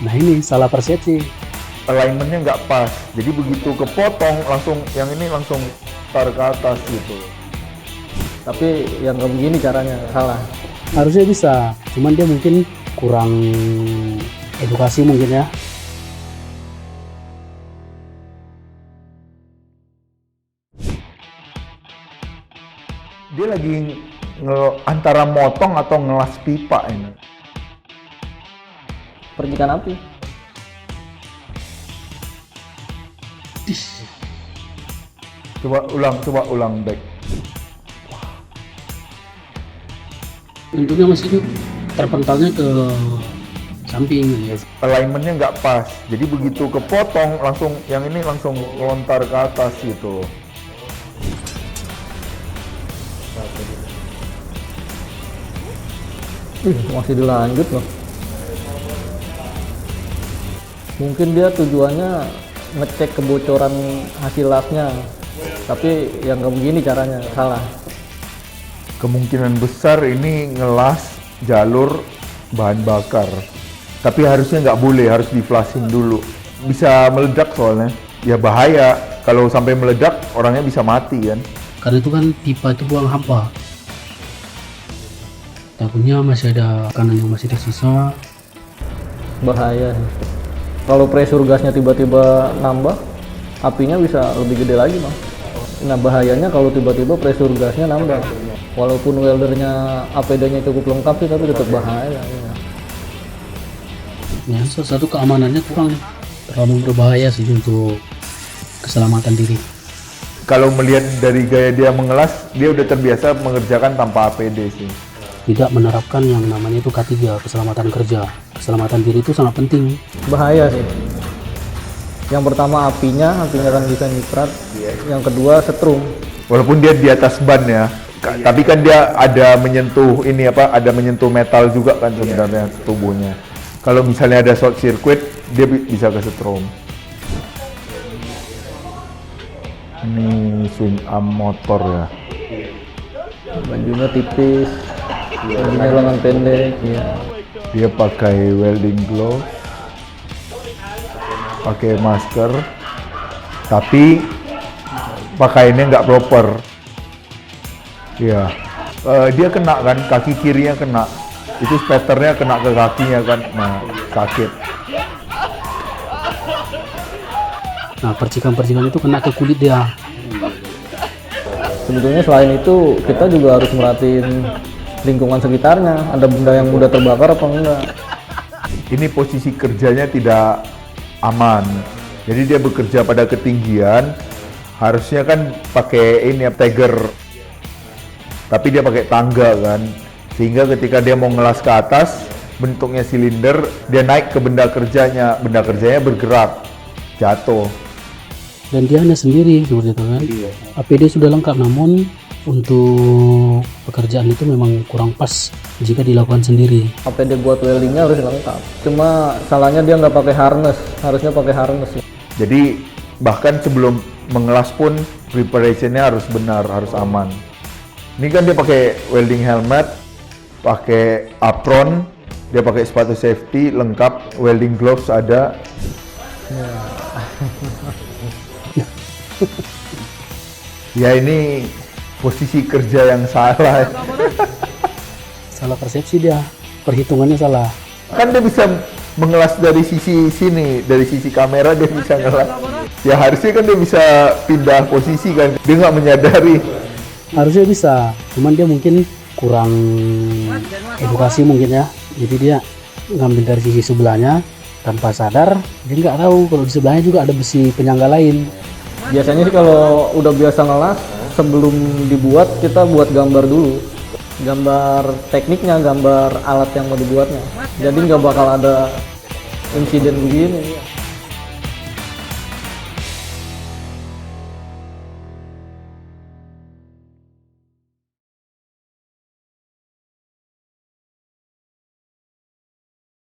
Nah ini salah persepsi. Alignmentnya nggak pas, jadi begitu kepotong langsung yang ini langsung tarik ke atas gitu. Tapi yang kayak begini caranya salah. Harusnya bisa, cuman dia mungkin kurang edukasi mungkin ya. Dia lagi antara motong atau ngelas pipa ini. Percikan api. Coba ulang back. Bentuknya masih terpentalnya ke samping ya. Alignmentnya nggak pas, jadi begitu kepotong langsung yang ini langsung lontar ke atas gitu. Masih dilanjut loh. Mungkin dia tujuannya ngecek kebocoran hasil lasnya, tapi yang kayak begini caranya salah. Kemungkinan besar ini ngelas jalur bahan bakar, tapi harusnya nggak boleh, harus di flashing dulu. Bisa meledak soalnya, ya bahaya. Kalau sampai meledak orangnya bisa mati kan. Karena itu kan pipa itu buang hampa. Takutnya masih ada kanan yang masih tersisa. Bahaya. Kalau pressure gasnya tiba-tiba nambah, apinya bisa lebih gede lagi, Bang. Nah, bahayanya kalau tiba-tiba pressure gasnya nambah. Walaupun weldernya APD-nya cukup lengkap sih, tapi tetap bahaya. Ya, salah satu keamanannya kurang terlalu berbahaya sih untuk keselamatan diri. Kalau melihat dari gaya dia mengelas, dia udah terbiasa mengerjakan tanpa APD sih. Tidak menerapkan yang namanya itu K3, keselamatan kerja. Keselamatan diri itu sangat penting. Bahaya sih. Yang pertama apinya kan bisa nyiprat. Yang kedua setrum. Walaupun dia di atas ban ya, tapi kan dia ada menyentuh ini ada menyentuh metal juga kan sebenarnya tubuhnya. Kalau misalnya ada short circuit, dia bisa kesetrum. Ini swing arm motor ya. Bajunya tipis, bajunya lengan pendek. Ya. Dia pakai welding glove, pakai masker, tapi pakaiannya nggak proper. Ya, dia kena kan, kaki kirinya kena. Itu spatternya kena ke kakinya kan, nah sakit. Nah, percikan-percikan itu kena ke kulit dia. Sebetulnya selain itu kita juga harus merhatiin lingkungan sekitarnya. Ada benda yang mudah terbakar apa enggak? Ini posisi kerjanya tidak aman. Jadi dia bekerja pada ketinggian, harusnya kan pakai ini tagger. Tapi dia pakai tangga kan. Sehingga ketika dia mau ngelas ke atas, bentuknya silinder, dia naik ke benda kerjanya bergerak, jatuh. Dan dia hanya sendiri seperti itu kan. APD sudah lengkap, namun untuk pekerjaan itu memang kurang pas jika dilakukan sendiri. APD buat weldingnya harus lengkap. Cuma salahnya dia nggak pakai harness, harusnya pakai harness. Jadi bahkan sebelum mengelas pun preparationnya harus benar, harus aman. Ini kan dia pakai welding helmet, pakai apron, dia pakai sepatu safety lengkap, welding gloves ada. Ya ini posisi kerja yang salah. Salah persepsi dia, perhitungannya salah. Kan dia bisa mengelas dari sisi sini, dari sisi kamera dia bisa ngelas. Ya harusnya kan dia bisa pindah posisi kan, dia nggak menyadari. Harusnya bisa, cuman dia mungkin kurang edukasi mungkin ya. Jadi dia ngambil dari sisi sebelahnya tanpa sadar, dia nggak tahu kalau di sebelahnya juga ada besi penyangga lain. Biasanya sih kalau udah biasa ngelas, sebelum dibuat kita buat gambar dulu. Gambar tekniknya, gambar alat yang mau dibuatnya. Jadi nggak bakal ada insiden begini.